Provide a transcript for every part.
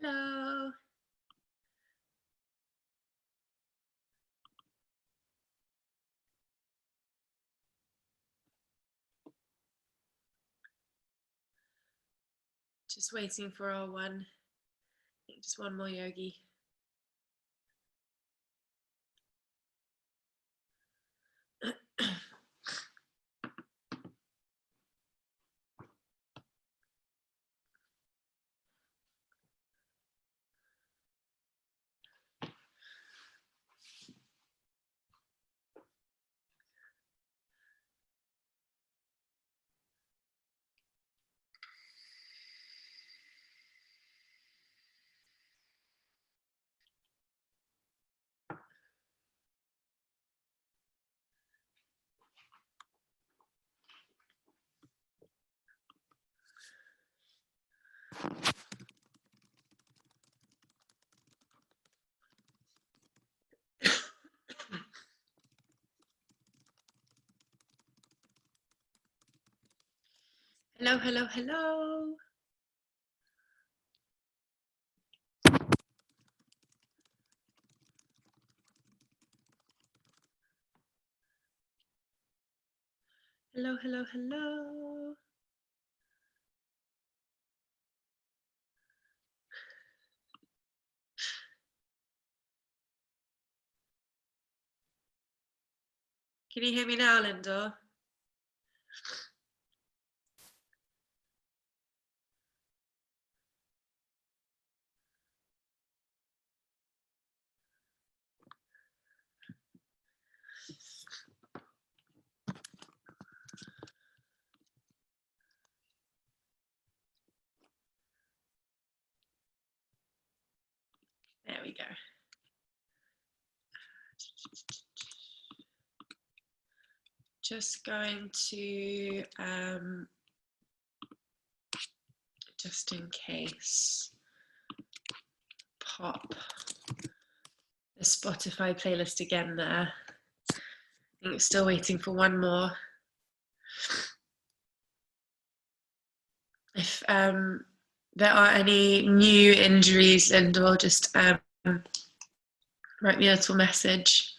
Hello. Just waiting for our one, I think just one more yogi. Hello, hello, hello. Hello, hello, hello. Can you hear me now, Linda? There we go. Just going to, just in case, pop the Spotify playlist again there. I think it's still waiting for one more. If there are any new injuries, Linda, just write me a little message.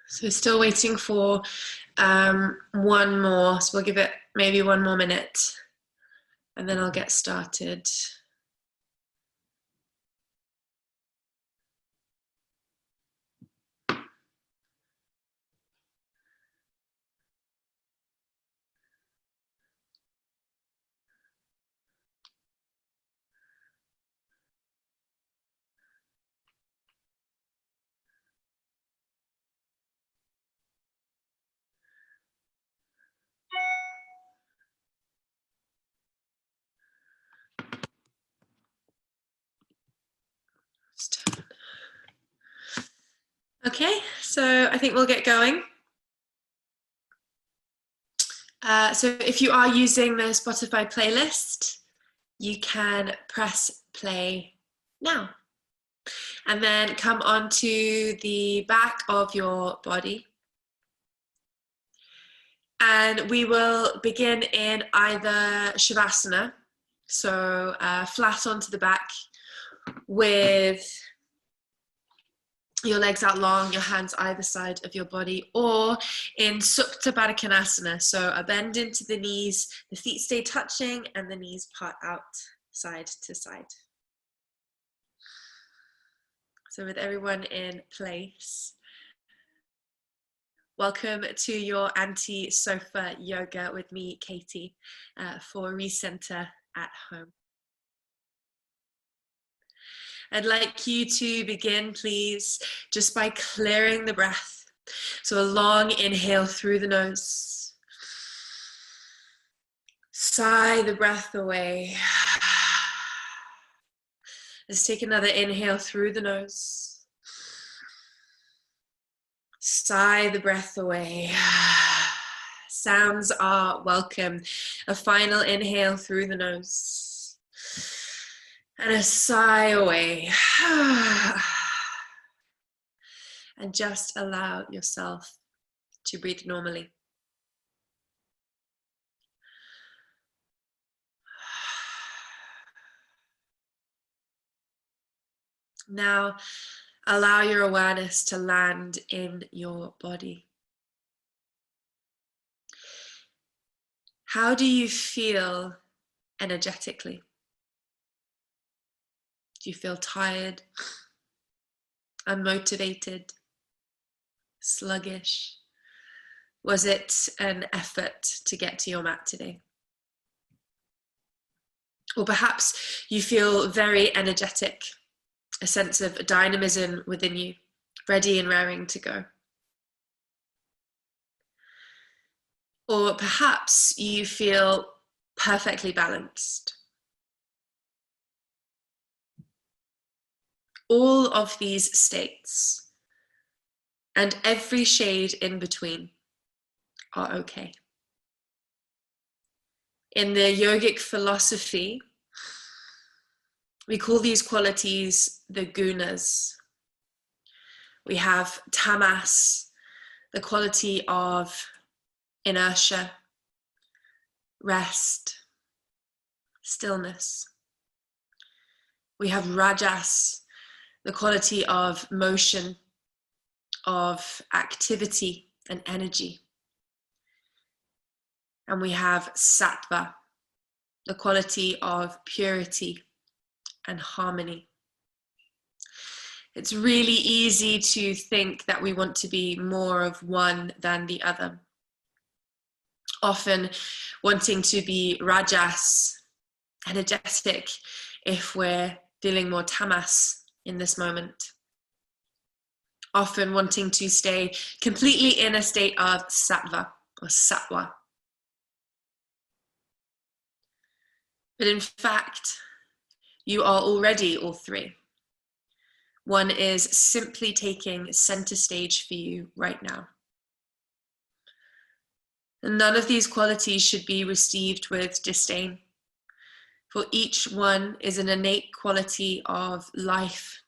So still waiting for one more, so we'll give it maybe one more minute and then I'll get started. Okay, so I think we'll get going. So if you are using the Spotify playlist, you can press play now. And then come onto the back of your body. And we will begin in either Shavasana, so flat onto the back with your legs out long, your hands either side of your body, or in Supta Baddha Konasana, so a bend into the knees, the feet stay touching and the knees part out side to side. So with everyone in place, welcome to your anti-sofa yoga with me, Katie, for Recenter at Home. I'd like you to begin, please, just by clearing the breath. So a long inhale through the nose. Sigh the breath away. Let's take another inhale through the nose. Sigh the breath away. Sounds are welcome. A final inhale through the nose. And a sigh away. And just allow yourself to breathe normally. Now, allow your awareness to land in your body. How do you feel energetically? Do you feel tired, unmotivated, sluggish? Was it an effort to get to your mat today? Or perhaps you feel very energetic, a sense of dynamism within you, ready and raring to go. Or perhaps you feel perfectly balanced. All of these states and every shade in between are okay. In the yogic philosophy, we call these qualities the gunas. We have tamas, the quality of inertia, rest, stillness. We have rajas, the quality of motion, of activity and energy. And we have sattva, the quality of purity and harmony. It's really easy to think that we want to be more of one than the other. Often wanting to be rajas, energetic, if we're feeling more tamas in this moment. Often wanting to stay completely in a state of sattva or sattva. But in fact, you are already all three. One is simply taking center stage for you right now. And none of these qualities should be received with disdain, for each one is an innate quality of life,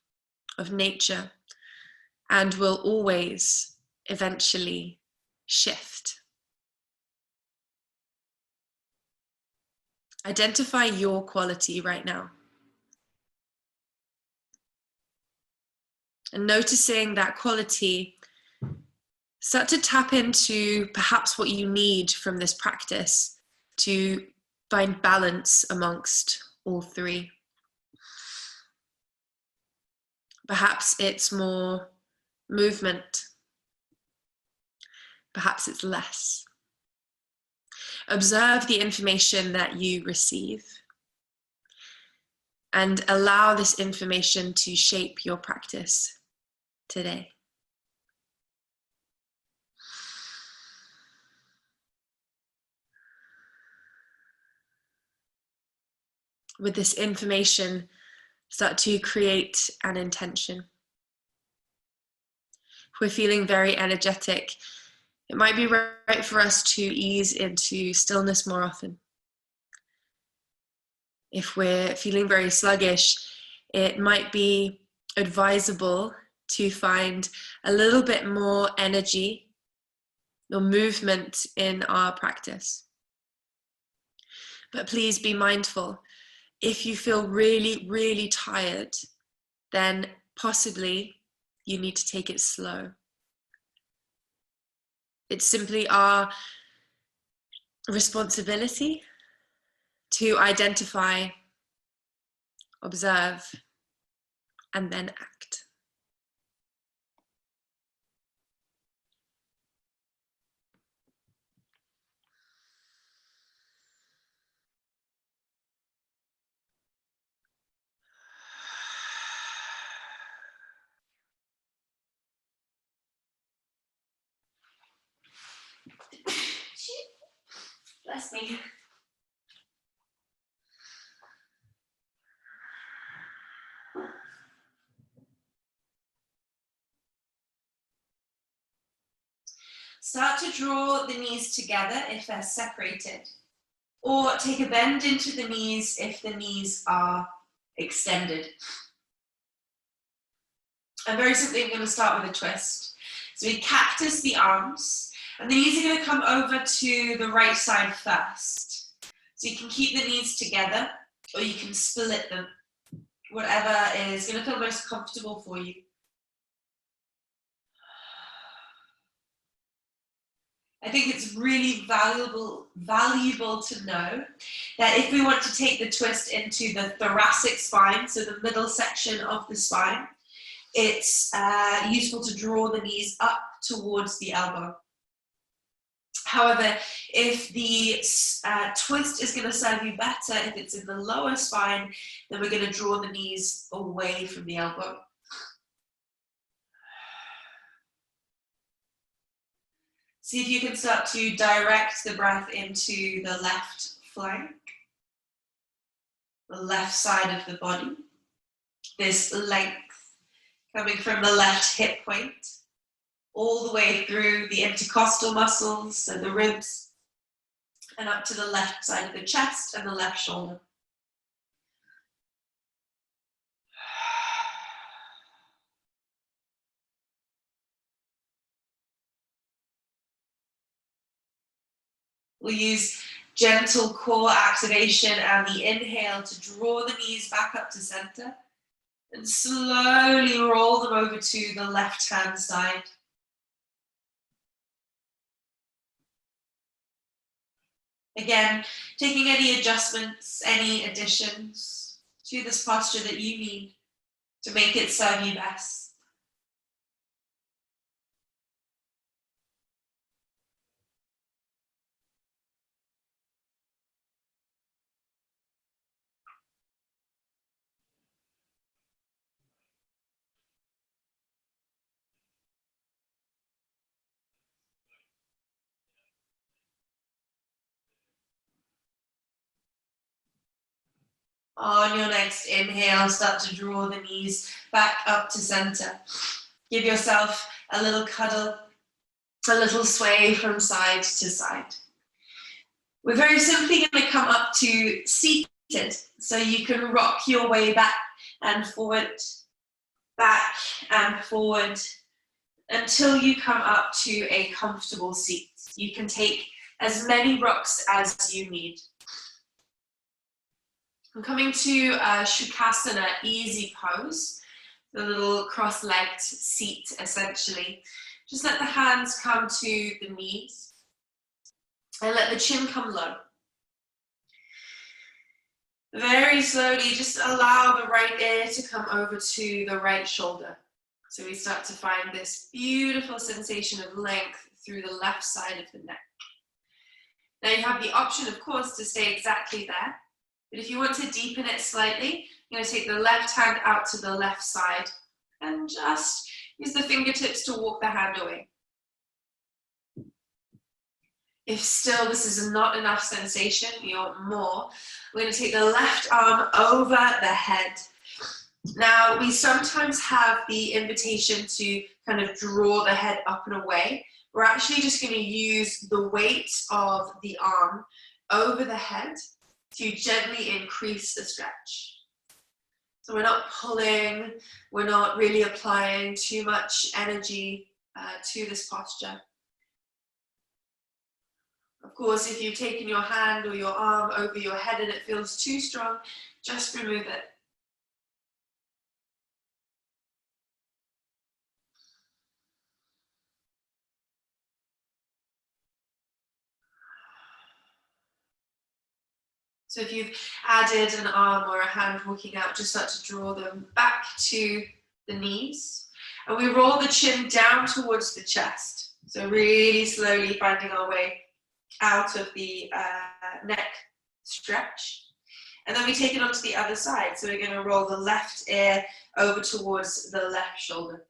of nature, and will always eventually shift. Identify your quality right now. And noticing that quality, start to tap into perhaps what you need from this practice to find balance amongst all three. Perhaps it's more movement. Perhaps it's less. Observe the information that you receive and allow this information to shape your practice today. With this information, start to create an intention. If we're feeling very energetic, it might be right for us to ease into stillness more often. If we're feeling very sluggish, it might be advisable to find a little bit more energy or movement in our practice. But please be mindful. If you feel really, really tired, then possibly you need to take it slow. It's simply our responsibility to identify, observe, and then act. Bless me. Start to draw the knees together if they're separated, or take a bend into the knees if the knees are extended. And very simply, I'm going to start with a twist. So we cactus the arms, and the knees are going to come over to the right side first. So you can keep the knees together, or you can split them, whatever is going to feel most comfortable for you. I think it's really valuable to know that if we want to take the twist into the thoracic spine, so the middle section of the spine, it's useful to draw the knees up towards the elbow. However, if the twist is going to serve you better, if it's in the lower spine, then we're going to draw the knees away from the elbow. See if you can start to direct the breath into the left flank, the left side of the body. This length coming from the left hip point, all the way through the intercostal muscles, so the ribs, and up to the left side of the chest and the left shoulder. We'll use gentle core activation and the inhale to draw the knees back up to center and slowly roll them over to the left-hand side. Again, taking any adjustments, any additions to this posture that you need to make it serve you best. On your next inhale, start to draw the knees back up to center. Give yourself a little cuddle, a little sway from side to side. We're very simply going to come up to seated, so you can rock your way back and forward until you come up to a comfortable seat. You can take as many rocks as you need. I'm coming to Shukrasana, easy pose, the little cross-legged seat essentially. Just let the hands come to the knees and let the chin come low. Very slowly, just allow the right ear to come over to the right shoulder. So we start to find this beautiful sensation of length through the left side of the neck. Now you have the option, of course, to stay exactly there. But if you want to deepen it slightly, you're going to take the left hand out to the left side and just use the fingertips to walk the hand away. If still this is not enough sensation, you want more, we're going to take the left arm over the head. Now, we sometimes have the invitation to kind of draw the head up and away. We're actually just going to use the weight of the arm over the head to gently increase the stretch. So we're not pulling, we're not really applying too much energy to this posture. Of course, if you've taken your hand or your arm over your head and it feels too strong, just remove it. So if you've added an arm or a hand walking out, just start to draw them back to the knees. And we roll the chin down towards the chest. So really slowly finding our way out of the neck stretch. And then we take it onto the other side. So we're going to roll the left ear over towards the left shoulder.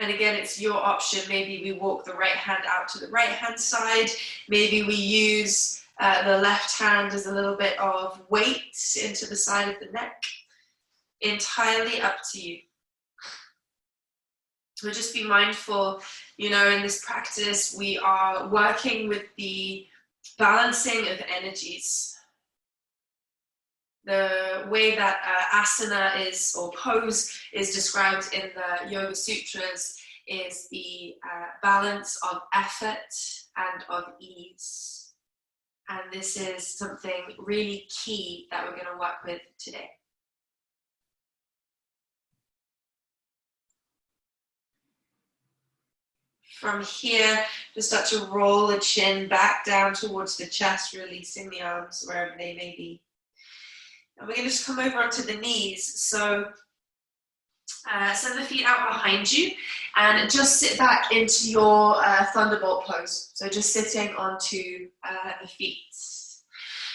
And again, it's your option. Maybe we walk the right hand out to the right hand side. Maybe we use the left hand as a little bit of weight into the side of the neck. Entirely up to you. So just be mindful, you know, in this practice, we are working with the balancing of energies. The way that asana is, or pose is described in the Yoga Sutras is the balance of effort and of ease. And this is something really key that we're going to work with today. From here, just start to roll the chin back down towards the chest, releasing the arms wherever they may be. And we're going to just come over onto the knees. So send the feet out behind you and just sit back into your thunderbolt pose. So just sitting onto the feet.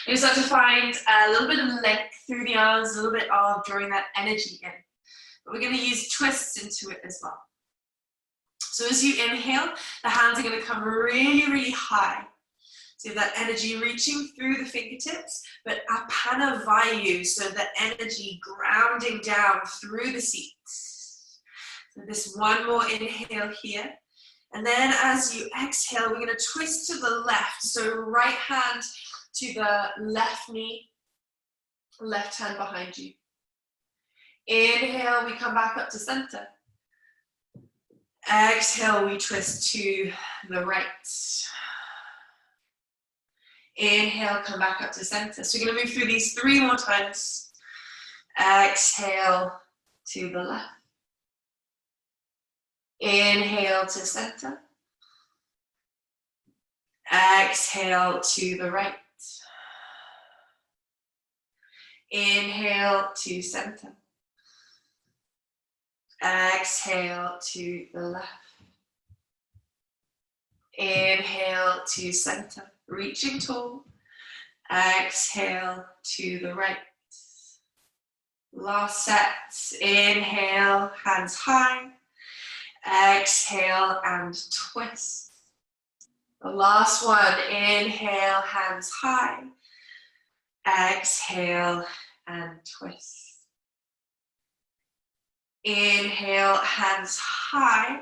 You start to find a little bit of length through the arms, a little bit of drawing that energy in. But we're going to use twists into it as well. So as you inhale, the hands are going to come really, really high. So that energy reaching through the fingertips, but apana vayu, so that energy grounding down through the seat. So this one more inhale here. And then as you exhale, we're going to twist to the left. So right hand to the left knee, left hand behind you. Inhale, we come back up to center. Exhale, we twist to the right. Inhale, come back up to center. So we're going to move through these 3 more times. Exhale to the left. Inhale to center. Exhale to the right. Inhale to center. Exhale to the left. Inhale to center, reaching tall. Exhale to the right. Last set. Inhale, hands high. Exhale and twist. The last one. Inhale, hands high. Exhale and twist. Inhale, hands high,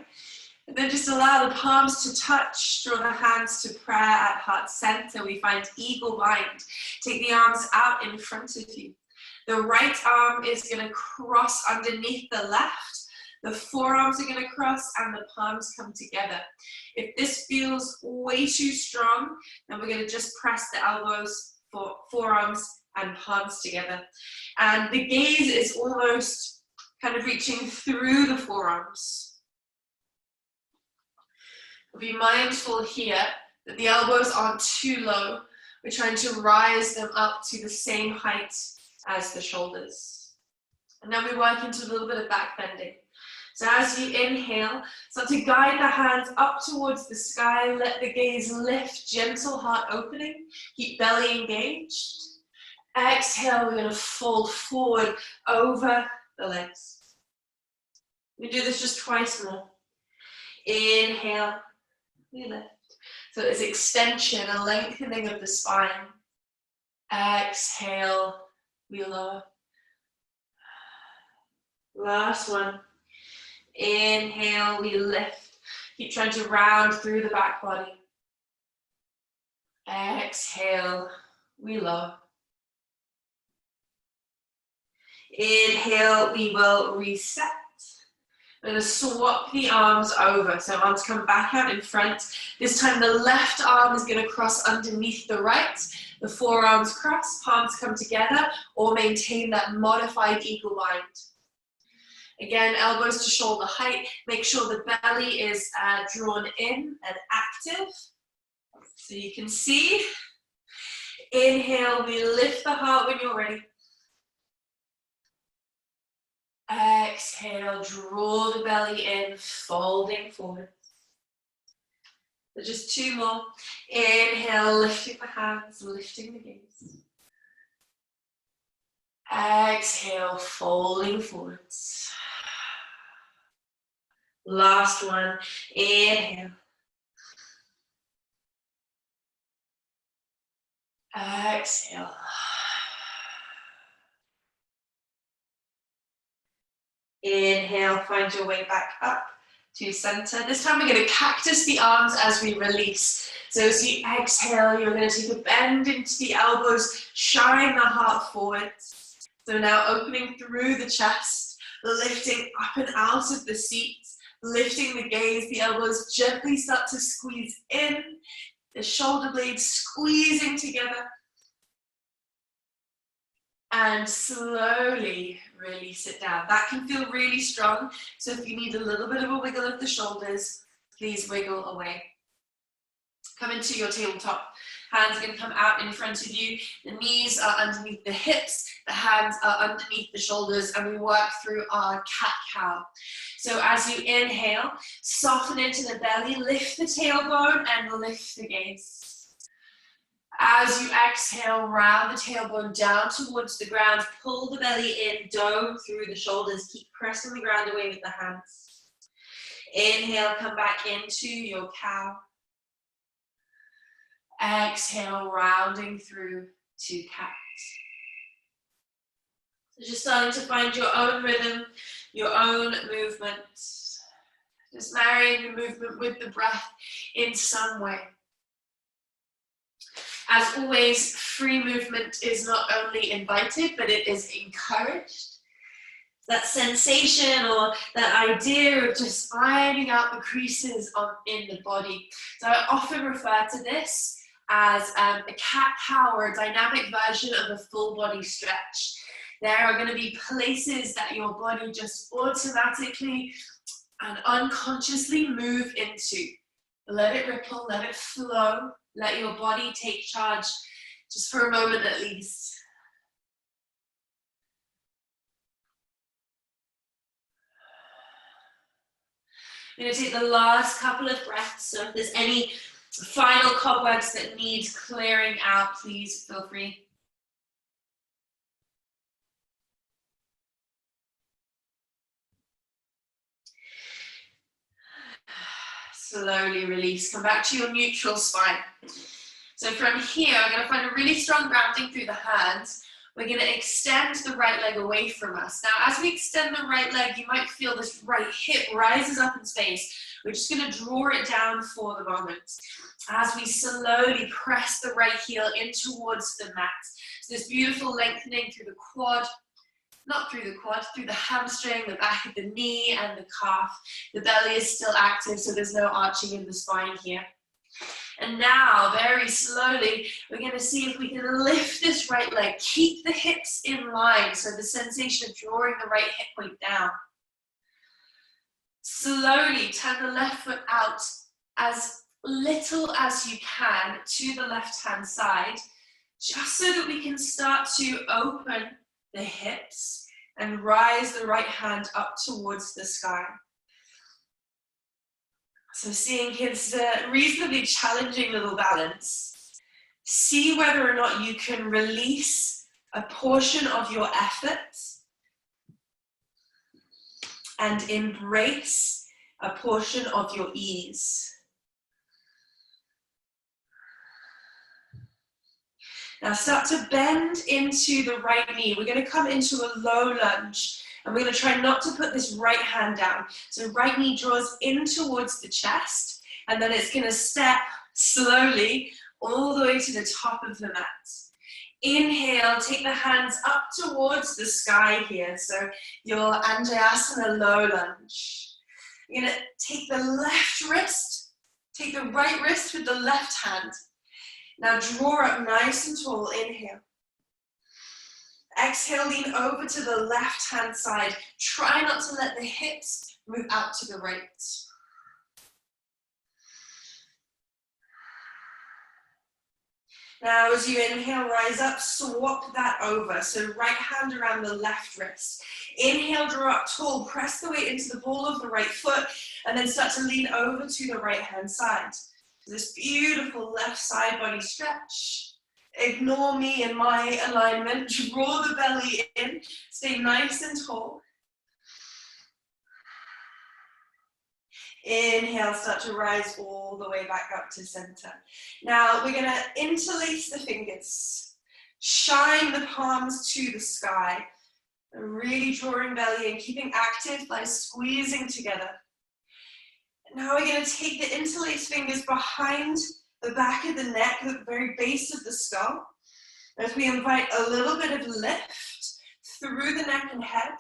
and then just allow the palms to touch. Draw the hands to prayer at heart center. We find eagle bind. Take the arms out in front of you. The right arm is going to cross underneath the left. The forearms are going to cross and the palms come together. If this feels way too strong, then we're going to just press the elbows, forearms and palms together. And the gaze is almost kind of reaching through the forearms. Be mindful here that the elbows aren't too low. We're trying to rise them up to the same height as the shoulders. And then we work into a little bit of back bending. So as you inhale, start to guide the hands up towards the sky. Let the gaze lift, gentle heart opening. Keep belly engaged. Exhale, we're going to fold forward over the legs. We do this just twice more. Inhale, we lift. So it's extension, a lengthening of the spine. Exhale, we lower. Last one. Inhale, we lift. Keep trying to round through the back body. Exhale, we lower. Inhale, we will reset. We're going to swap the arms over. So arms come back out in front. This time the left arm is going to cross underneath the right. The forearms cross, palms come together, or maintain that modified eagle bind. Again, elbows to shoulder height. Make sure the belly is drawn in and active. So you can see. Inhale, we lift the heart when you're ready. Exhale, draw the belly in, folding forward. So just two more. Inhale, lifting the hands, lifting the gaze. Exhale, folding forwards. Last one. Inhale. Exhale. Inhale, find your way back up to center. This time we're going to cactus the arms as we release. So as you exhale, you're going to take a bend into the elbows, shine the heart forwards. So now opening through the chest, lifting up and out of the seat, lifting the gaze, the elbows gently start to squeeze in, the shoulder blades squeezing together. And slowly release it down. That can feel really strong, so if you need a little bit of a wiggle of the shoulders, please wiggle away. Come into your tabletop. Hands are going to come out in front of you. The knees are underneath the hips, the hands are underneath the shoulders, and we work through our cat-cow. So as you inhale, soften into the belly, lift the tailbone and lift the gaze. As you exhale, round the tailbone down towards the ground, pull the belly in, dome through the shoulders, keep pressing the ground away with the hands. Inhale, come back into your cow. Exhale, rounding through to cat. So just starting to find your own rhythm, your own movement. Just marrying the movement with the breath in some way. As always, free movement is not only invited, but it is encouraged. That sensation or that idea of just ironing out the creases in the body. So I often refer to this as a cat-cow or a dynamic version of a full body stretch. There are going to be places that your body just automatically and unconsciously move into. Let it ripple, let it flow. Let your body take charge just for a moment at least. I'm going to take the last couple of breaths, so if there's any final cobwebs that need clearing out, please feel free. Slowly release, come back to your neutral spine. So from here, I'm going to find a really strong grounding through the hands. We're going to extend the right leg away from us. Now, as we extend the right leg, you might feel this right hip rises up in space. We're just going to draw it down for the moment. As we slowly press the right heel in towards the mat. So this beautiful lengthening through the quad, not through the quad, through the hamstring, the back of the knee and the calf. The belly is still active, so there's no arching in the spine here. And now, very slowly, we're going to see if we can lift this right leg. Keep the hips in line, so the sensation of drawing the right hip point down. Slowly turn the left foot out as little as you can to the left-hand side, just so that we can start to open the hips and rise the right hand up towards the sky. So seeing his reasonably challenging little balance, see whether or not you can release a portion of your effort and embrace a portion of your ease. Now start to bend into the right knee. We're going to come into a low lunge. And we're going to try not to put this right hand down. So right knee draws in towards the chest, and then it's going to step slowly all the way to the top of the mat. Inhale, take the hands up towards the sky here. So your Anjayasana low lunge. You're going to take the left wrist, take the right wrist with the left hand. Now draw up nice and tall, inhale. Exhale, lean over to the left hand side. Try not to let the hips move out to the right. Now as you inhale, rise up, swap that over. So right hand around the left wrist. Inhale, draw up tall, press the weight into the ball of the right foot, and then start to lean over to the right hand side. This beautiful left side body stretch. Ignore me and my alignment. Draw the belly in, stay nice and tall. Inhale, start to rise all the way back up to center. Now we're gonna interlace the fingers, shine the palms to the sky, and really drawing belly in, keeping active by squeezing together. Now we're gonna take the interlaced fingers behind the back of the neck, the very base of the skull, as we invite a little bit of lift through the neck and head,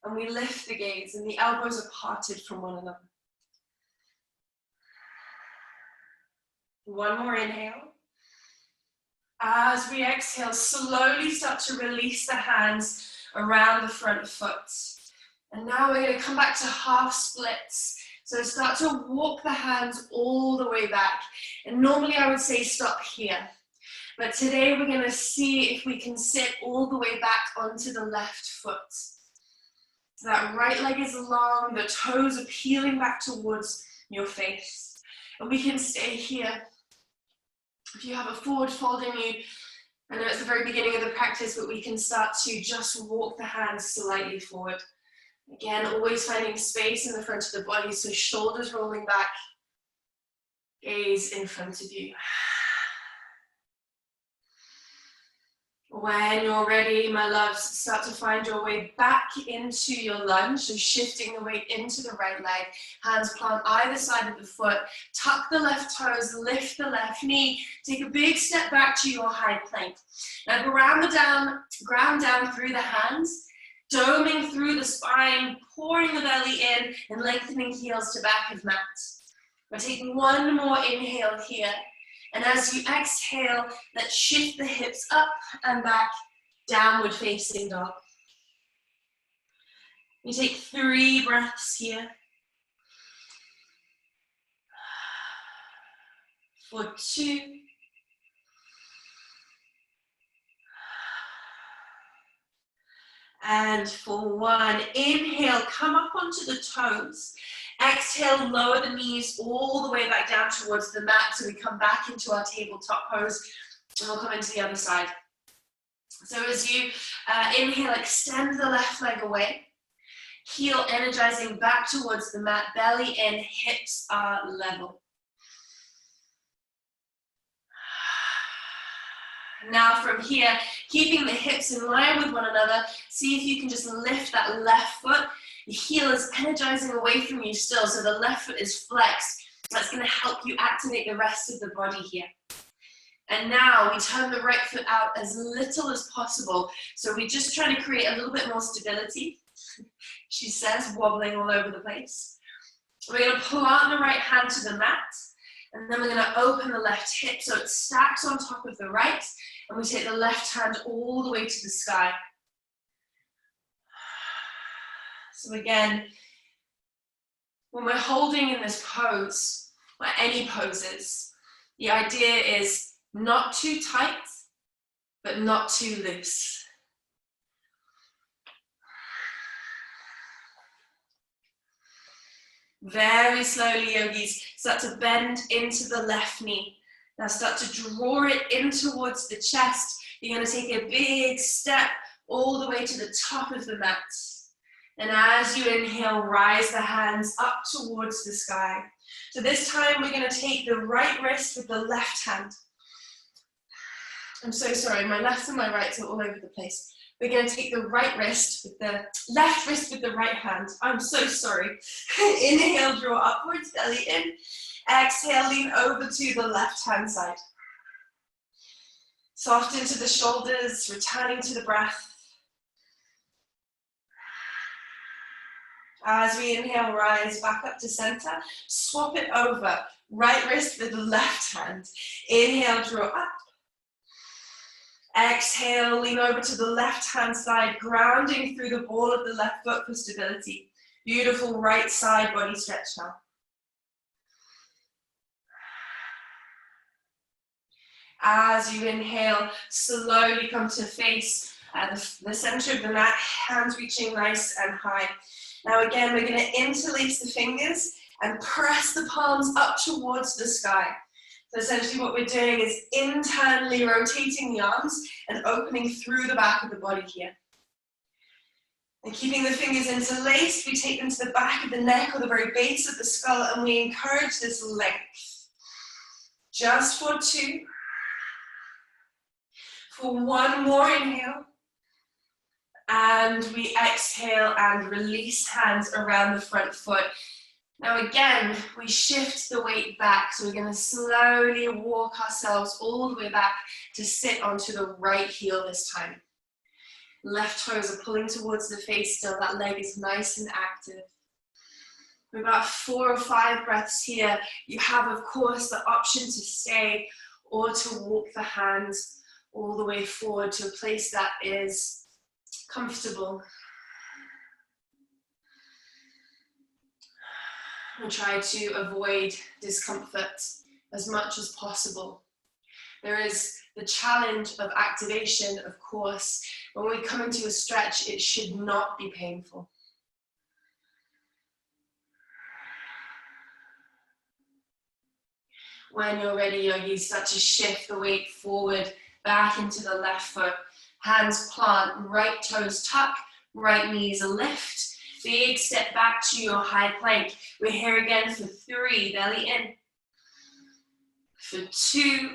and we lift the gaze, and the elbows are parted from one another. One more inhale. As we exhale, slowly start to release the hands around the front foot. And now we're going to come back to half splits. So start to walk the hands all the way back. And normally I would say stop here. But today we're going to see if we can sit all the way back onto the left foot. So that right leg is long, the toes are peeling back towards your face. And we can stay here. If you have a forward fold in you, I know it's the very beginning of the practice, but we can start to just walk the hands slightly forward. Again, always finding space in the front of the body, so shoulders rolling back, gaze in front of you. When you're ready, my loves, start to find your way back into your lunge, so shifting the weight into the right leg, hands plant either side of the foot, tuck the left toes, lift the left knee, take a big step back to your high plank. Now ground down through the hands, doming through the spine, pouring the belly in and lengthening heels to back of mat. We're taking one more inhale here. And as you exhale, let's shift the hips up and back, downward facing dog. You take 3 breaths here. For 2. And for 1. Inhale, come up onto the toes. Exhale, lower the knees all the way back down towards the mat, so we come back into our tabletop pose, and we'll come into the other side. So as you inhale, extend the left leg away, heel energizing back towards the mat, belly in, hips are level. Now from here, keeping the hips in line with one another, see if you can just lift that left foot. The heel is energizing away from you still, so the left foot is flexed. That's going to help you activate the rest of the body here. And now we turn the right foot out as little as possible. So we're just trying to create a little bit more stability. She says, wobbling all over the place. We're going to plant the right hand to the mat. And then we're going to open the left hip so it stacks on top of the right. And we take the left hand all the way to the sky. So again, when we're holding in this pose, or any poses, the idea is not too tight, but not too loose. Very slowly, yogis, start to bend into the left knee. Now start to draw it in towards the chest. You're going to take a big step all the way to the top of the mat. And as you inhale, rise the hands up towards the sky. So this time we're going to take the right wrist with the left hand. I'm so sorry, my left and my right are all over the place. We're going to take the right wrist with the left wrist with the right hand. I'm so sorry. Inhale, draw upwards, belly in. Exhale, lean over to the left hand side. Soften to the shoulders, returning to the breath. As we inhale, rise back up to center. Swap it over. Right wrist with the left hand. Inhale, draw up. Exhale, lean over to the left hand side, grounding through the ball of the left foot for stability. Beautiful right side body stretch now. As you inhale, slowly come to face the center of the mat, hands reaching nice and high. Now again, we're going to interlace the fingers and press the palms up towards the sky. So essentially what we're doing is internally rotating the arms and opening through the back of the body here. And keeping the fingers interlaced, we take them to the back of the neck or the very base of the skull, and we encourage this length. Just for 2. For 1 more inhale. And we exhale and release hands around the front foot. Now again, we shift the weight back. So we're going to slowly walk ourselves all the way back to sit onto the right heel this time. Left toes are pulling towards the face still. That leg is nice and active. We've got 4 or 5 breaths here. You have, of course, the option to stay or to walk the hands all the way forward to a place that is comfortable. And try to avoid discomfort as much as possible. There is the challenge of activation, of course. When we come into a stretch, it should not be painful. When you're ready, yogis, start to shift the weight forward, back into the left foot. Hands plant, right toes tuck, right knees lift. Big step back to your high plank. We're here again for 3, belly in. For 2.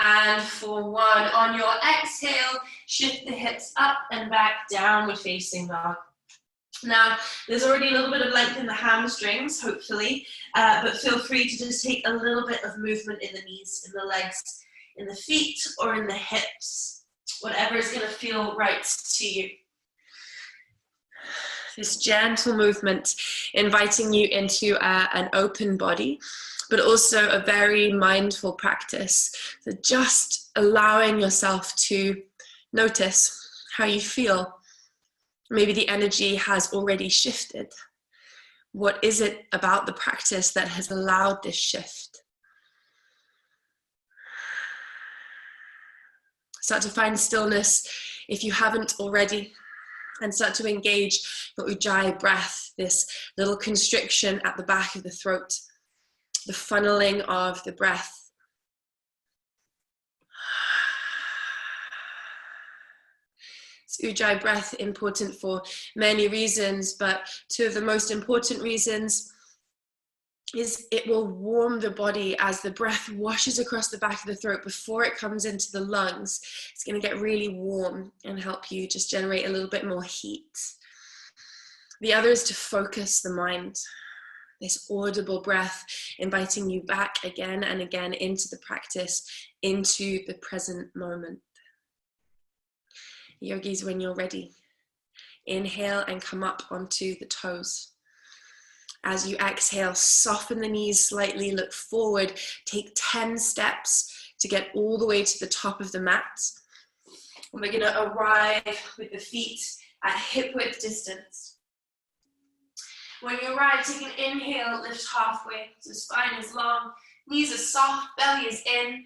And for 1. On your exhale, shift the hips up and back, downward facing dog. Now, there's already a little bit of length in the hamstrings, hopefully, but feel free to just take a little bit of movement in the knees, in the legs, in the feet, or in the hips. Whatever is going to feel right to you. This gentle movement, inviting you into an open body, but also a very mindful practice. So just allowing yourself to notice how you feel. Maybe the energy has already shifted. What is it about the practice that has allowed this shift? Start to find stillness if you haven't already, and start to engage the Ujjayi breath, this little constriction at the back of the throat, the funneling of the breath. Ujjayi breath important for many reasons, but 2 of the most important reasons is it will warm the body as the breath washes across the back of the throat before it comes into the lungs. It's going to get really warm and help you just generate a little bit more heat. The other is to focus the mind. This audible breath, inviting you back again and again into the practice, into the present moment. Yogis, when you're ready, inhale and come up onto the toes. As you exhale, soften the knees slightly, look forward, take 10 steps to get all the way to the top of the mat. And we're going to arrive with the feet at hip width distance. When you arrive, take an inhale, lift halfway, so spine is long, knees are soft, belly is in.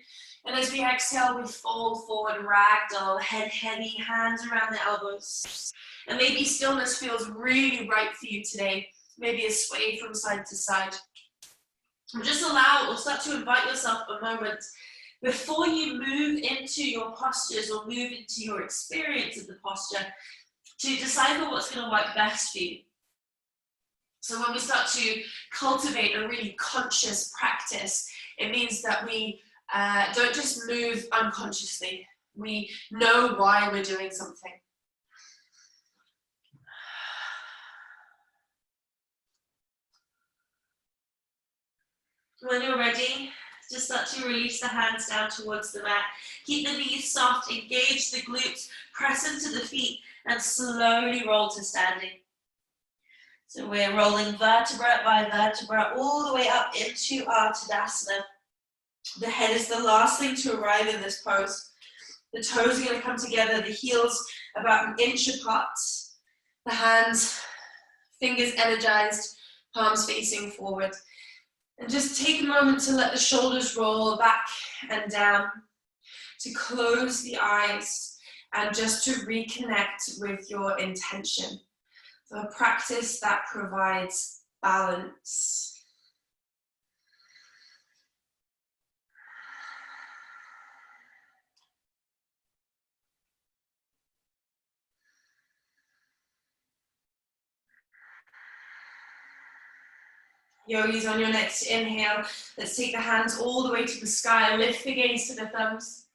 And as we exhale, we fold forward, ragdoll, head heavy, hands around the elbows. And maybe stillness feels really right for you today. Maybe a sway from side to side. And just allow or start to invite yourself a moment before you move into your postures or move into your experience of the posture to decipher what's going to work best for you. So when we start to cultivate a really conscious practice, it means that we don't just move unconsciously. We know why we're doing something. When you're ready, Just start to release the hands down towards the mat. Keep the knees soft, engage the glutes, press into the feet, and slowly roll to standing. So we're rolling vertebra by vertebra all the way up into our Tadasana. The head is the last thing to arrive in this pose. The toes are going to come together, the heels about an inch apart. The hands, fingers energized, palms facing forward. And just take a moment to let the shoulders roll back and down, to close the eyes, and just to reconnect with your intention for a practice that provides balance. Yogis, on your next inhale, let's take the hands all the way to the sky, lift the gaze to the thumbs.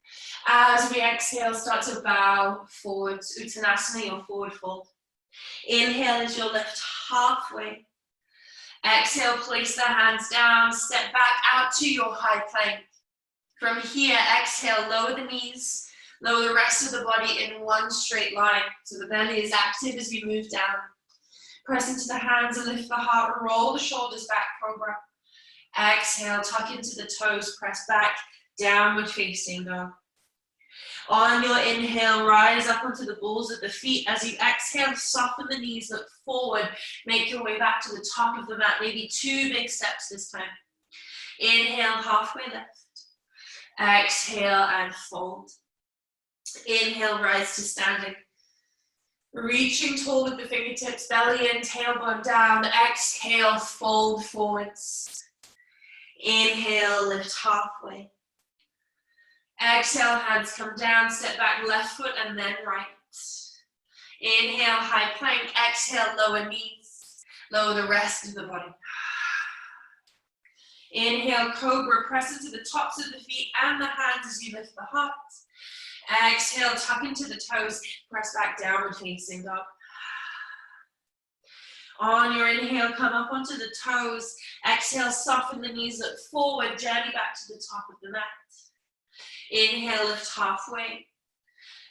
As we exhale, start to bow forwards, Uttanasana, your forward fold. Inhale as you'll lift halfway. Exhale, place the hands down, step back out to your high plank. From here, exhale, lower the knees, lower the rest of the body in one straight line. So the belly is active as we move down. Press into the hands and lift the heart, roll the shoulders back, cobra. Exhale, tuck into the toes, press back, downward facing dog. On your inhale, rise up onto the balls of the feet. As you exhale, soften the knees, look forward, make your way back to the top of the mat, maybe 2 big steps this time. Inhale, halfway lift. Exhale and fold. Inhale, rise to standing. Reaching tall with the fingertips, belly in, tailbone down. Exhale, fold forwards. Inhale, lift halfway. Exhale, hands come down, step back, left foot and then right. Inhale, high plank. Exhale, lower knees. Lower the rest of the body. Inhale, cobra, press into the tops of the feet and the hands as you lift the heart. Exhale, tuck into the toes, press back, downward facing dog. On your inhale, come up onto the toes. Exhale, soften the knees, look forward, journey back to the top of the mat. Inhale, lift halfway.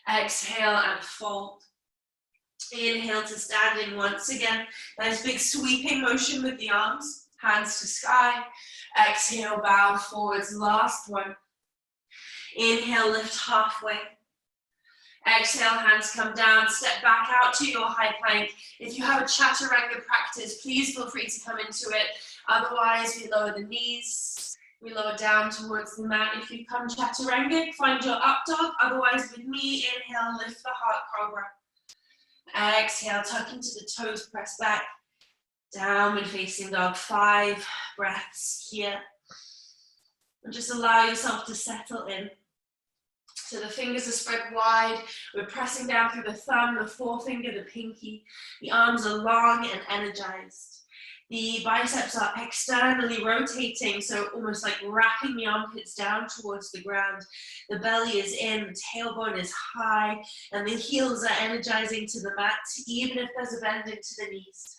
Exhale and fold. Inhale to standing once again. Nice big sweeping motion with the arms, hands to sky. Exhale, bow forwards, last one. Inhale, lift halfway. Exhale, hands come down, step back out to your high plank. If you have a chaturanga practice, please feel free to come into it. Otherwise, we lower the knees, we lower down towards the mat. If you come chaturanga, find your up dog. Otherwise, with me, inhale, lift the heart, cobra. Exhale, tuck into the toes, press back. Downward facing dog, 5 breaths here. And just allow yourself to settle in. So the fingers are spread wide. We're pressing down through the thumb, the forefinger, the pinky. The arms are long and energized. The biceps are externally rotating, so almost like wrapping the armpits down towards the ground. The belly is in, the tailbone is high, and the heels are energizing to the mat, even if there's a bend into the knees.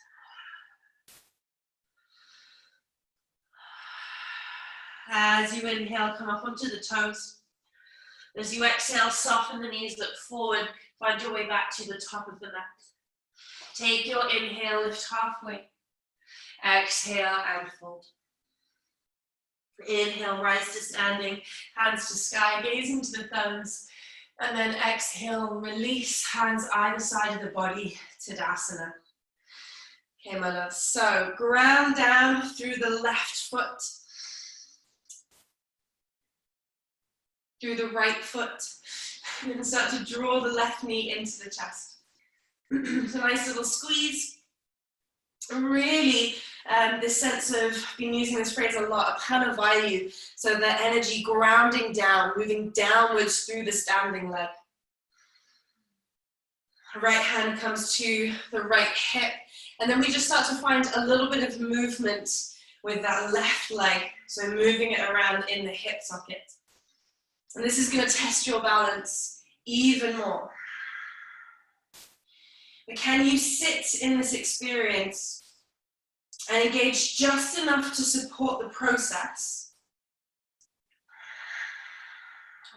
As you inhale, come up onto the toes. As you exhale, soften the knees, look forward, find your way back to the top of the mat. Take your inhale, lift halfway. Exhale and fold. Inhale, rise to standing, hands to sky, gaze into the thumbs. And then exhale, release, hands either side of the body, Tadasana. Okay, my love. So ground down through the left foot. Through the right foot, and then start to draw the left knee into the chest. So nice little squeeze. Really, this sense of, I've been using this phrase a lot, apana-vayu, so the energy grounding down, moving downwards through the standing leg. Right hand comes to the right hip, and then we just start to find a little bit of movement with that left leg, so moving it around in the hip socket. And this is going to test your balance even more. But can you sit in this experience and engage just enough to support the process,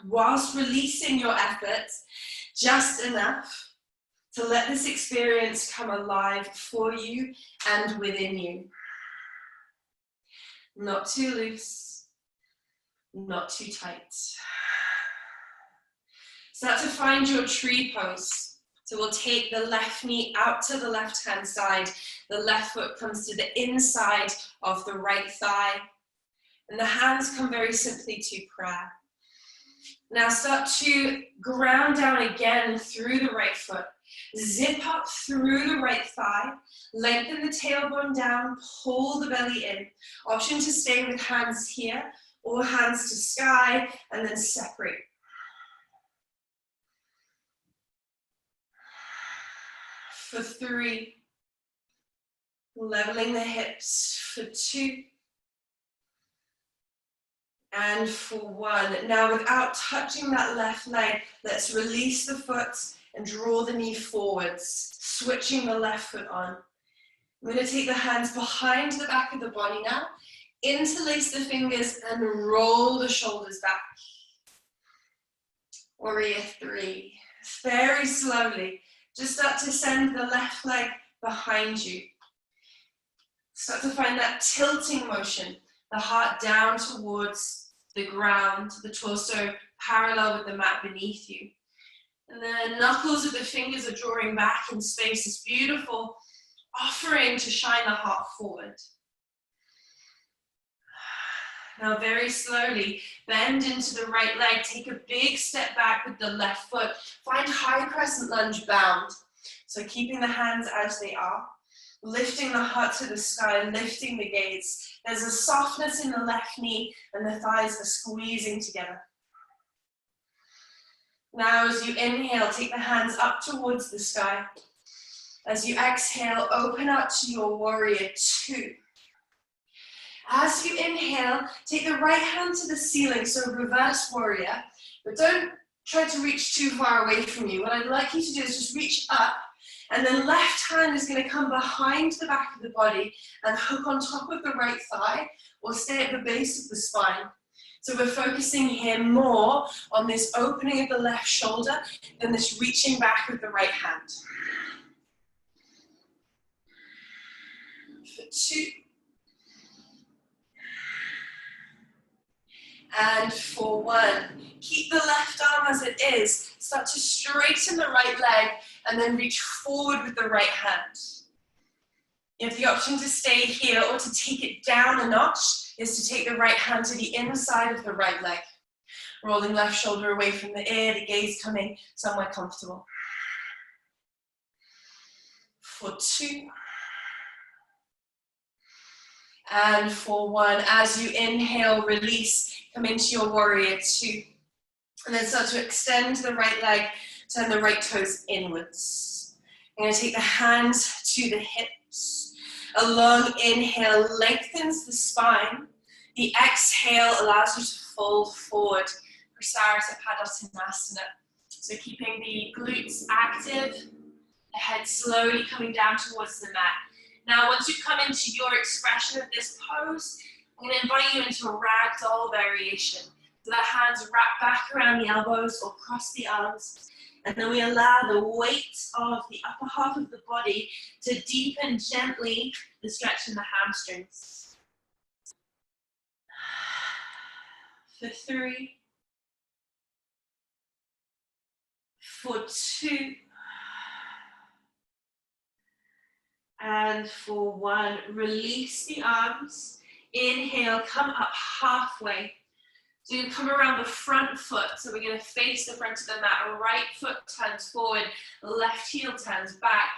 whilst releasing your efforts just enough to let this experience come alive for you and within you. Not too loose, not too tight. Start to find your tree pose. So we'll take the left knee out to the left hand side. The left foot comes to the inside of the right thigh. And the hands come very simply to prayer. Now start to ground down again through the right foot. Zip up through the right thigh. Lengthen the tailbone down. Pull the belly in. Option to stay with hands here or hands to sky and then separate. For 3. Leveling the hips. For 2. And for 1. Now without touching that left leg, let's release the foot and draw the knee forwards, switching the left foot on. I'm going to take the hands behind the back of the body now, interlace the fingers and roll the shoulders back. Warrior 3. Very slowly, just start to send the left leg behind you. Start to find that tilting motion, the heart down towards the ground, the torso parallel with the mat beneath you. And the knuckles of the fingers are drawing back in space. It's beautiful, offering to shine the heart forward. Now very slowly, bend into the right leg. Take a big step back with the left foot. Find high crescent lunge bound. So keeping the hands as they are. Lifting the heart to the sky, lifting the gaze. There's a softness in the left knee and the thighs are squeezing together. Now as you inhale, take the hands up towards the sky. As you exhale, open out to your warrior 2. As you inhale, take the right hand to the ceiling, so reverse warrior, but don't try to reach too far away from you. What I'd like you to do is just reach up, and then left hand is going to come behind the back of the body and hook on top of the right thigh or stay at the base of the spine. So we're focusing here more on this opening of the left shoulder than this reaching back with the right hand. For 2. And for 1. Keep the left arm as it is. Start to straighten the right leg and then reach forward with the right hand. You have the option to stay here or to take it down a notch is to take the right hand to the inside of the right leg. Rolling left shoulder away from the ear, the gaze coming somewhere comfortable. For 2. And for 1. As you inhale, release, come into your warrior 2. And then start to extend the right leg, turn the right toes inwards. You're going to take the hands to the hips. A long inhale lengthens the spine. The exhale allows you to fold forward for Sarita Padottanasana. So keeping the glutes active, the head slowly coming down towards the mat. Now, once you come into your expression of this pose, I'm going to invite you into a ragdoll variation. So the hands wrap back around the elbows or cross the arms. And then we allow the weight of the upper half of the body to deepen gently the stretch in the hamstrings. For 3. For 2. And for 1, release the arms. Inhale, come up halfway. So you come around the front foot. So we're going to face the front of the mat. Right foot turns forward, left heel turns back.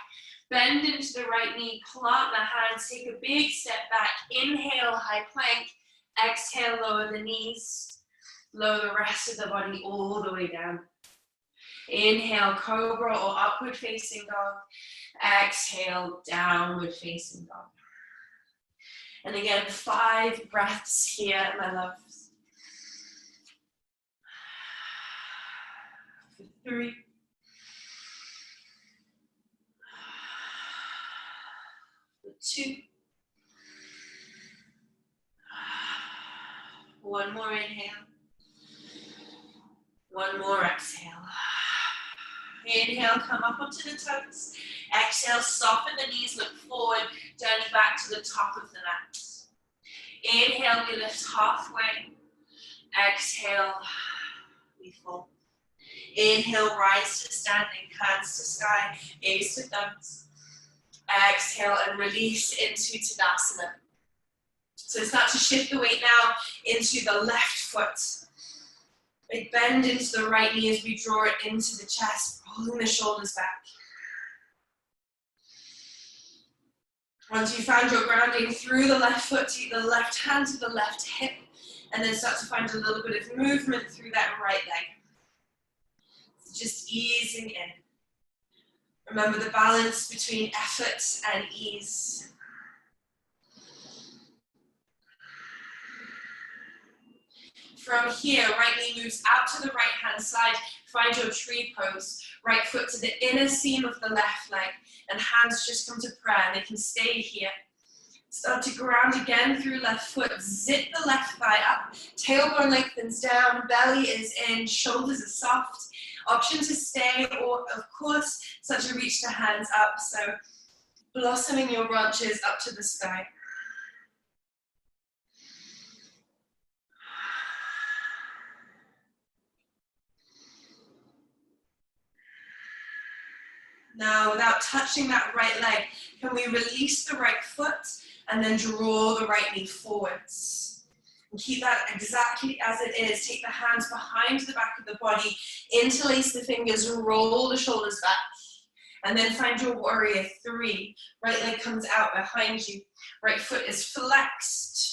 Bend into the right knee, plant the hands, take a big step back. Inhale, high plank. Exhale, lower the knees. Lower the rest of the body all the way down. Inhale, cobra or upward facing dog. Exhale, downward facing dog. And again, 5 breaths here, my loves. For 3. For 2. 1 more inhale. One more exhale. Inhale, come up onto the toes. Exhale, soften the knees, look forward, journey back to the top of the mat. Inhale, we lift halfway. Exhale, we fold. Inhale, rise to standing, hands to sky, gaze to thumbs. Exhale and release into Tadasana. So start to shift the weight now into the left foot. Big bend into the right knee as we draw it into the chest, rolling the shoulders back. Once you found your grounding through the left foot, take the left hand to the left hip, and then start to find a little bit of movement through that right leg. Just easing in. Remember the balance between effort and ease. From here, right knee moves out to the right hand side. Find your tree pose. Right foot to the inner seam of the left leg, and hands just come to prayer. They can stay here. Start to ground again through left foot. Zip the left thigh up. Tailbone lengthens down. Belly is in. Shoulders are soft. Option to stay, or of course, start to reach the hands up. So blossoming your branches up to the sky. Now, without touching that right leg, can we release the right foot and then draw the right knee forwards? And keep that exactly as it is. Take the hands behind the back of the body, interlace the fingers, roll the shoulders back. And then find your warrior three. Right leg comes out behind you. Right foot is flexed.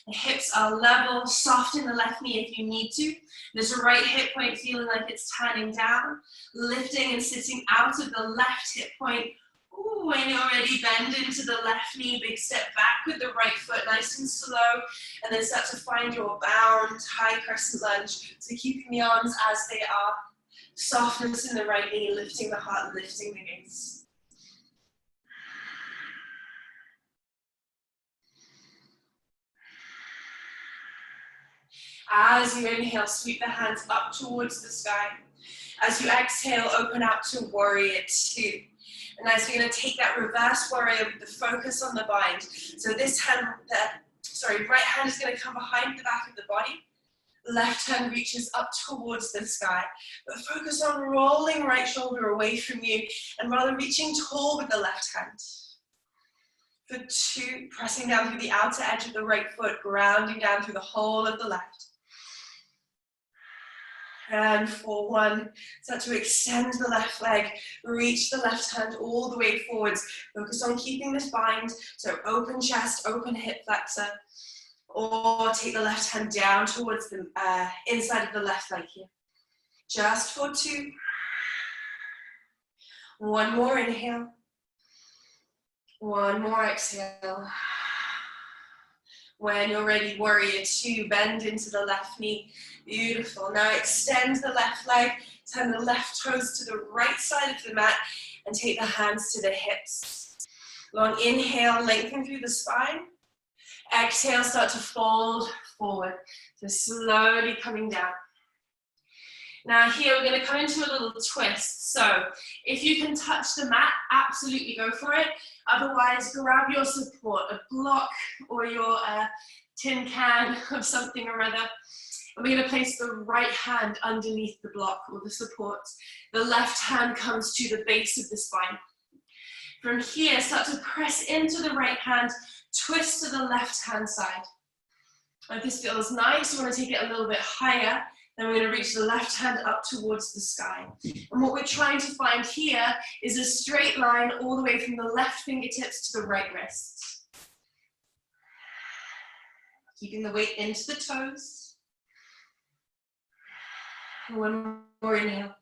The hips are level, soften the left knee if you need to. There's a right hip point feeling like it's turning down, lifting and sitting out of the left hip point. Ooh, when you're ready, bend into the left knee, big step back with the right foot, nice and slow, and then start to find your bound high crescent lunge. So keeping the arms as they are, softness in the right knee, lifting the heart, lifting the gaze. As you inhale, sweep the hands up towards the sky. As you exhale, open out to warrior two. And as you're going to take that reverse warrior with the focus on the bind. So this hand, right hand is going to come behind the back of the body. Left hand reaches up towards the sky. But focus on rolling right shoulder away from you and rather reaching tall with the left hand. For two, pressing down through the outer edge of the right foot, grounding down through the whole of the left. And for one, start to extend the left leg, reach the left hand all the way forwards. Focus on keeping this bind, so open chest, open hip flexor, or take the left hand down towards the inside of the left leg here. Just for two. One more inhale. One more exhale. When you're ready, warrior two, bend into the left knee. Beautiful. Now extend the left leg, turn the left toes to the right side of the mat, and take the hands to the hips. Long inhale, lengthen through the spine. Exhale, start to fold forward. So slowly coming down. Now here we're going to come into a little twist. So if you can touch the mat, absolutely go for it. Otherwise, grab your support, a block or your tin can of something or other. And we're going to place the right hand underneath the block or the support. The left hand comes to the base of the spine. From here, start to press into the right hand, twist to the left hand side. If this feels nice, you want to take it a little bit higher. Then we're going to reach the left hand up towards the sky. And what we're trying to find here is a straight line all the way from the left fingertips to the right wrist. Keeping the weight into the toes. One more inhale.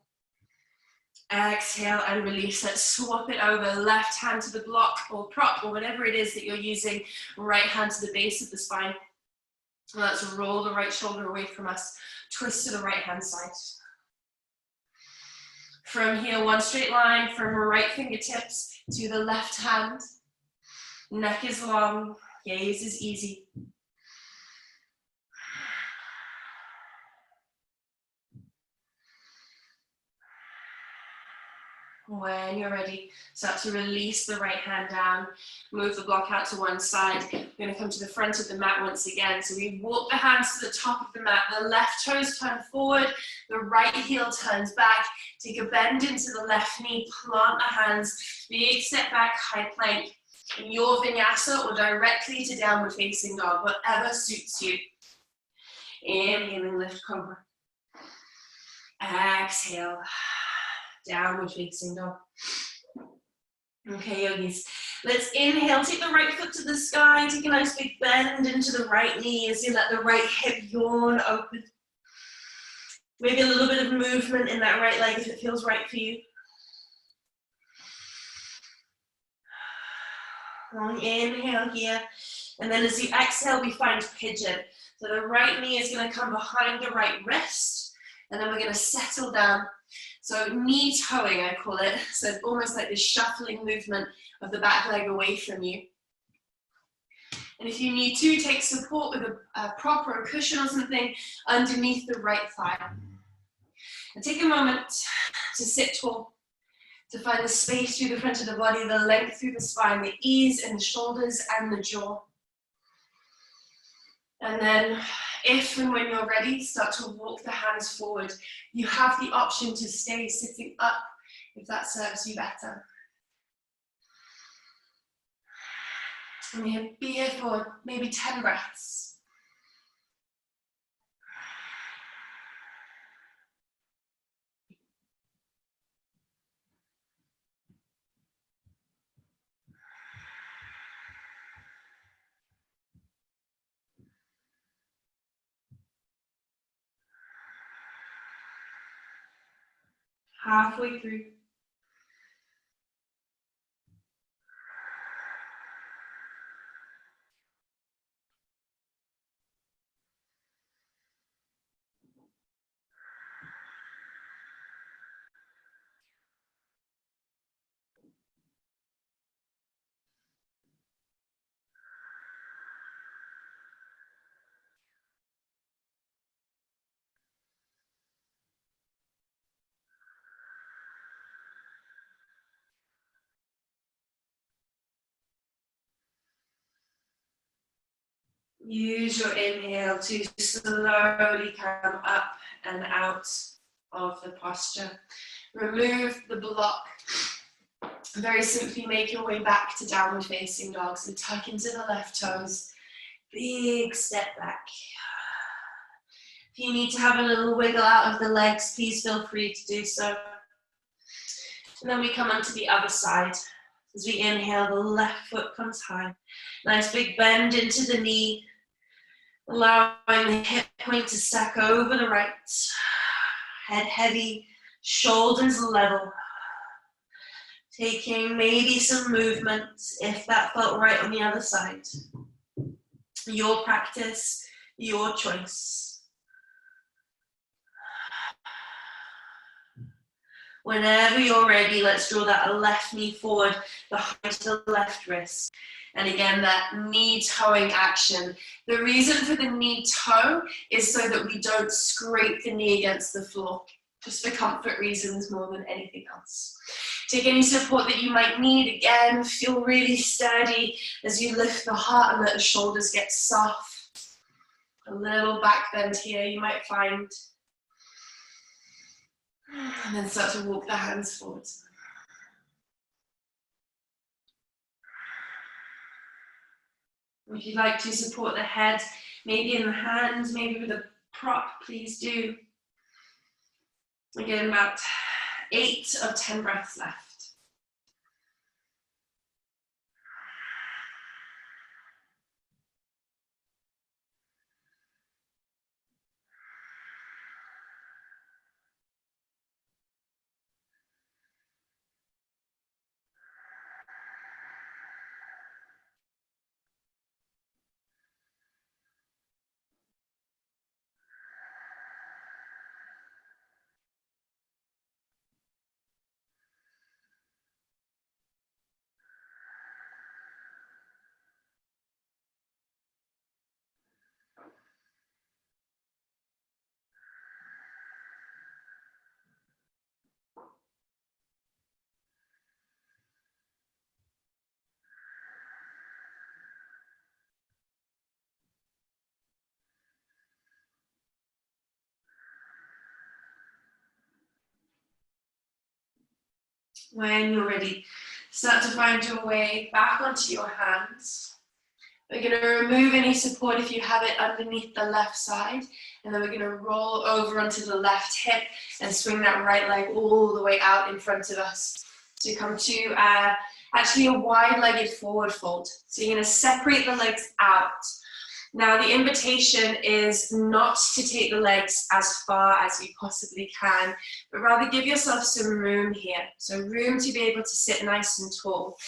Exhale and release. Let's swap it over. Left hand to the block or prop or whatever it is that you're using. Right hand to the base of the spine. Let's roll the right shoulder away from us. Twist to the right hand side. From here, one straight line from right fingertips to the left hand. Neck is long, gaze is easy. When you're ready, start to release the right hand down, move the block out to one side. We're going to come to the front of the mat once again. So we walk the hands to the top of the mat, the left toes turn forward, the right heel turns back. Take a bend into the left knee, plant the hands, big step back, high plank. In your vinyasa or directly to downward facing dog, whatever suits you. Inhaling, lift cobra. Exhale, downward facing dog. Okay, yogis. Let's inhale, take the right foot to the sky, take a nice big bend into the right knee as you let the right hip yawn open. Maybe a little bit of movement in that right leg if it feels right for you. Long inhale here, and then as you exhale, we find pigeon. So the right knee is going to come behind the right wrist, and then we're going to settle down. So knee toeing, I call it. So almost like this shuffling movement of the back leg away from you. And if you need to, take support with a prop or a cushion or something underneath the right thigh. And take a moment to sit tall, to find the space through the front of the body, the length through the spine, the ease in the shoulders and the jaw. And then if and when you're ready, start to walk the hands forward. You have the option to stay sitting up if that serves you better. And be here for maybe 10 breaths. Halfway through. Use your inhale to slowly come up and out of the posture. Remove the block. Very simply make your way back to downward facing dog. So tuck into the left toes. Big step back. If you need to have a little wiggle out of the legs, please feel free to do so. And then we come onto the other side. As we inhale, the left foot comes high. Nice big bend into the knee. Allowing the hip point to stack over the right. Head heavy, shoulders level. Taking maybe some movement if that felt right on the other side. Your practice, your choice. Whenever you're ready, let's draw that left knee forward behind the left wrist. And again, that knee toeing action. The reason for the knee toe is so that we don't scrape the knee against the floor, just for comfort reasons more than anything else. Take any support that you might need. Again, feel really sturdy as you lift the heart and let the shoulders get soft. A little back bend here you might find. And then start to walk the hands forward. If you'd like to support the head, maybe in the hands, maybe with a prop, please do. Again, about 8 of 10 breaths left. When you're ready, start to find your way back onto your hands. We're going to remove any support if you have it underneath the left side, and then we're going to roll over onto the left hip and swing that right leg all the way out in front of us. So you come to actually a wide-legged forward fold. So you're going to separate the legs out. Now the invitation is not to take the legs as far as you possibly can, but rather give yourself some room here. So room to be able to sit nice and tall.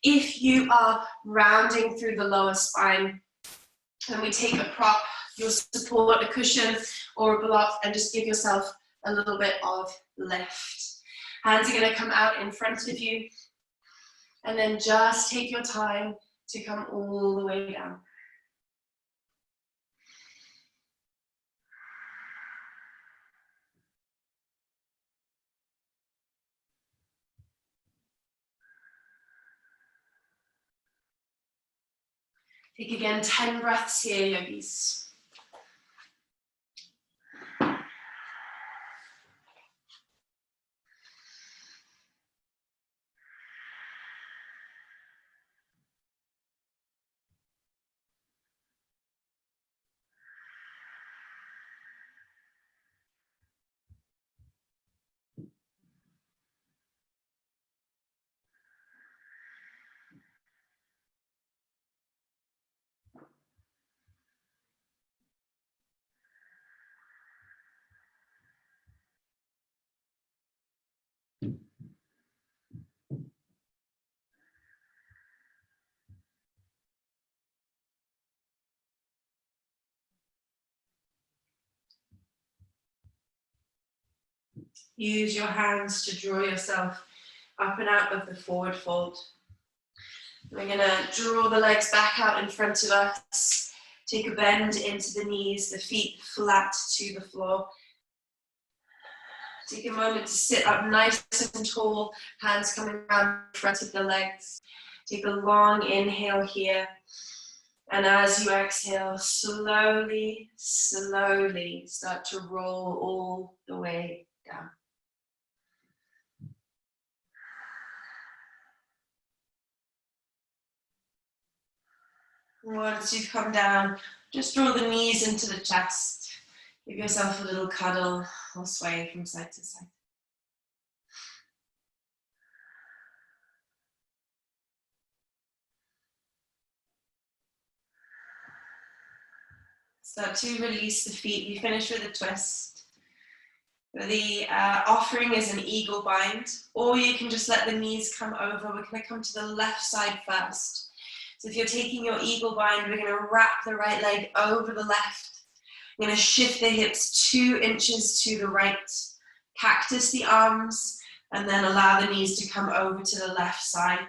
If you are rounding through the lower spine, then we take a prop, your support, a cushion or a block, and just give yourself a little bit of lift. Hands are going to come out in front of you, and then just take your time to come all the way down. Take again 10 breaths here, yogis. Use your hands to draw yourself up and out of the forward fold. We're going to draw the legs back out in front of us. Take a bend into the knees, the feet flat to the floor. Take a moment to sit up nice and tall, hands coming around in front of the legs. Take a long inhale here. And as you exhale, slowly, slowly start to roll all the way down. Once you've come down, just draw the knees into the chest. Give yourself a little cuddle or sway from side to side. Start to release the feet. We finish with a twist. The offering is an eagle bind, or you can just let the knees come over. We're going to come to the left side first. So if you're taking your eagle bind, we're going to wrap the right leg over the left. We're going to shift the hips 2 inches to the right. Cactus the arms, and then allow the knees to come over to the left side.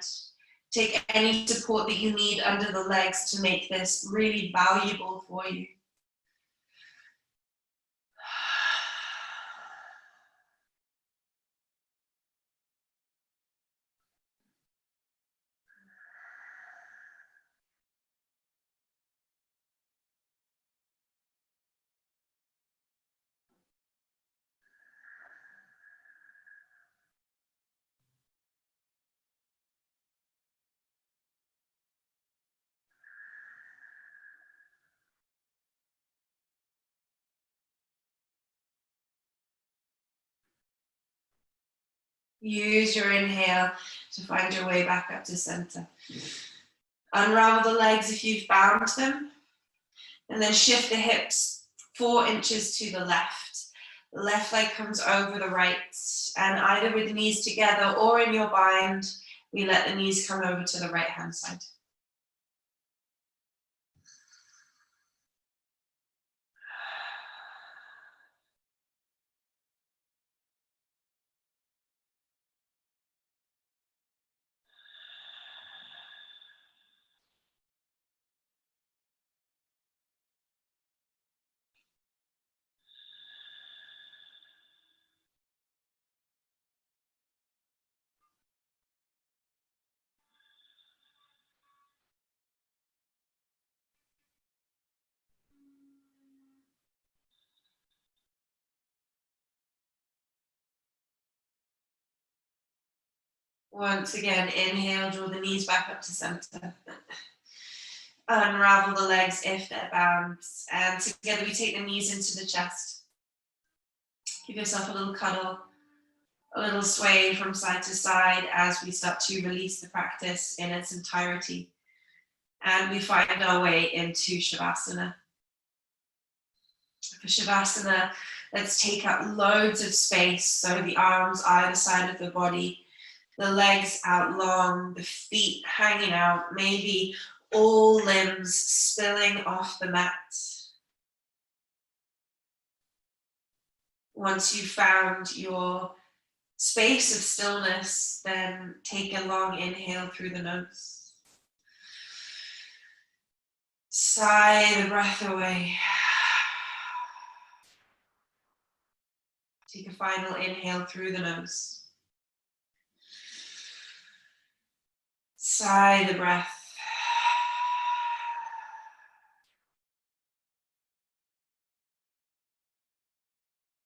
Take any support that you need under the legs to make this really valuable for you. Use your inhale to find your way back up to center. Unravel the legs if you've bound them, and then shift the hips 4 inches to the left. The left leg comes over the right, and either with the knees together or in your bind, we let the knees come over to the right hand side. Once again, inhale, draw the knees back up to center. Unravel the legs if they're bound. And together we take the knees into the chest. Give yourself a little cuddle, a little sway from side to side as we start to release the practice in its entirety. And we find our way into Shavasana. For Shavasana, let's take up loads of space. So the arms either side of the body, the legs out long, the feet hanging out, maybe all limbs spilling off the mat. Once you've found your space of stillness, then take a long inhale through the nose. Sigh the breath away. Take a final inhale through the nose. Sigh the breath.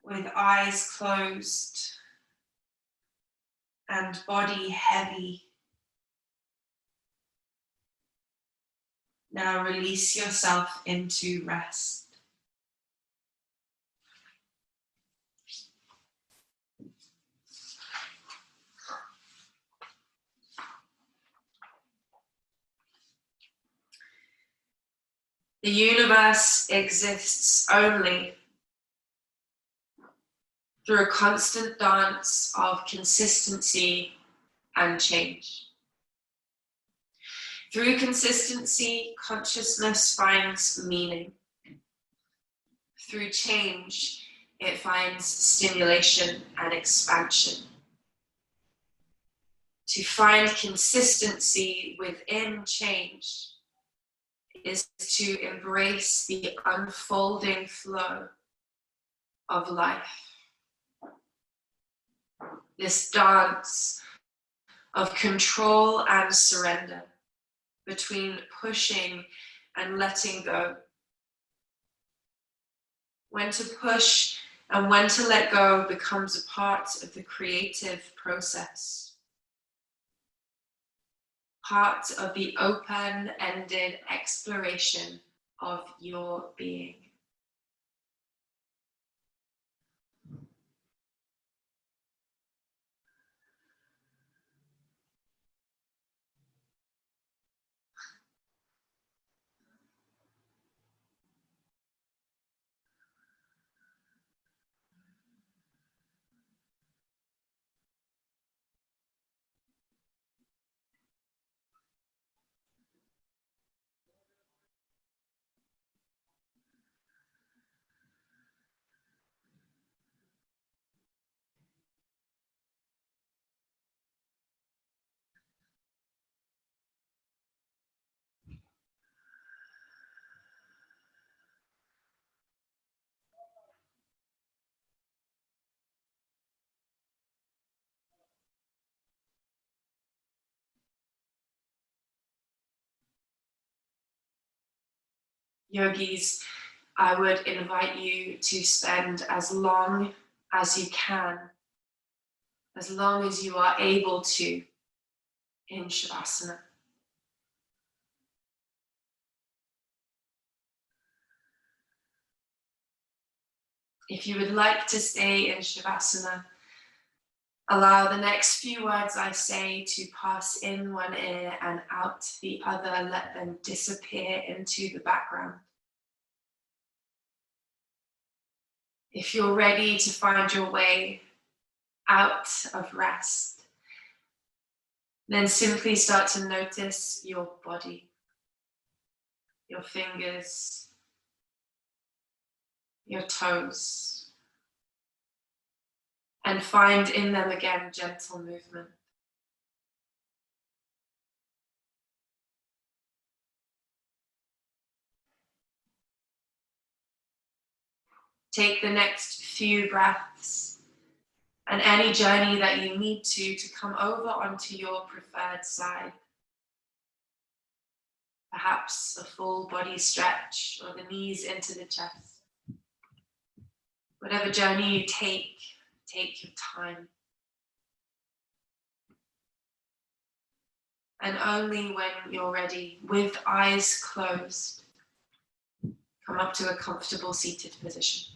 With eyes closed and body heavy, now release yourself into rest. The universe exists only through a constant dance of consistency and change. Through consistency, consciousness finds meaning. Through change, it finds stimulation and expansion. To find consistency within change is to embrace the unfolding flow of life. This dance of control and surrender, between pushing and letting go. When to push and when to let go becomes a part of the creative process. Part of the open-ended exploration of your being. Yogis, I would invite you to spend as long as you can, as long as you are able to, in Shavasana. If you would like to stay in Shavasana, allow the next few words I say to pass in one ear and out the other. Let them disappear into the background. If you're ready to find your way out of rest, then simply start to notice your body, your fingers, your toes, and find in them again gentle movement. Take the next few breaths and any journey that you need to come over onto your preferred side. Perhaps a full body stretch or the knees into the chest. Whatever journey you take your time. And only when you're ready, with eyes closed, come up to a comfortable seated position.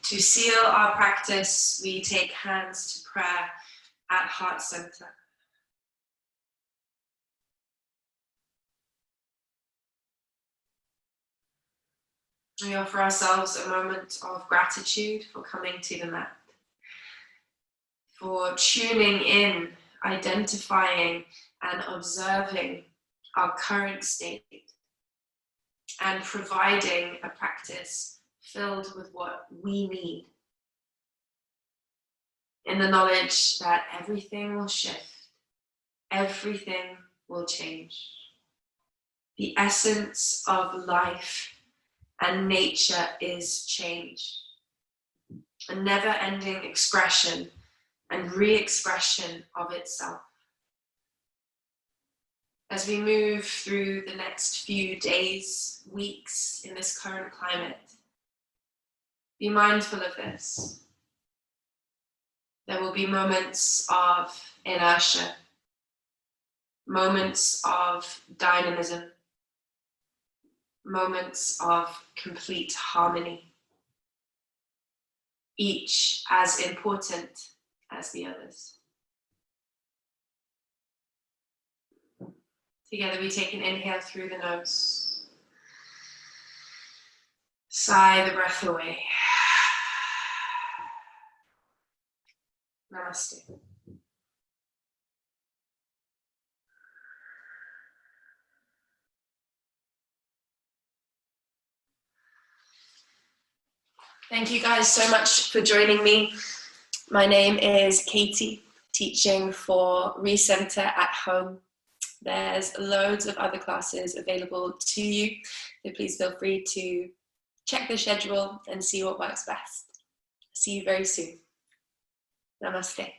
To seal our practice, we take hands to prayer at heart center. We offer ourselves a moment of gratitude for coming to the mat, for tuning in, identifying and observing our current state, and providing a practice filled with what we need, in the knowledge that everything will shift, everything will change. The essence of life and nature is change, a never-ending expression and re-expression of itself. As we move through the next few days, weeks in this current climate, be mindful of this. There will be moments of inertia, moments of dynamism, moments of complete harmony, each as important as the others. Together we take an inhale through the nose. Sigh the breath away. Namaste. Thank you guys so much for joining me. My name is Katie, teaching for Recenter at Home. There's loads of other classes available to you, so please feel free to check the schedule and see what works best. See you very soon. Namaste.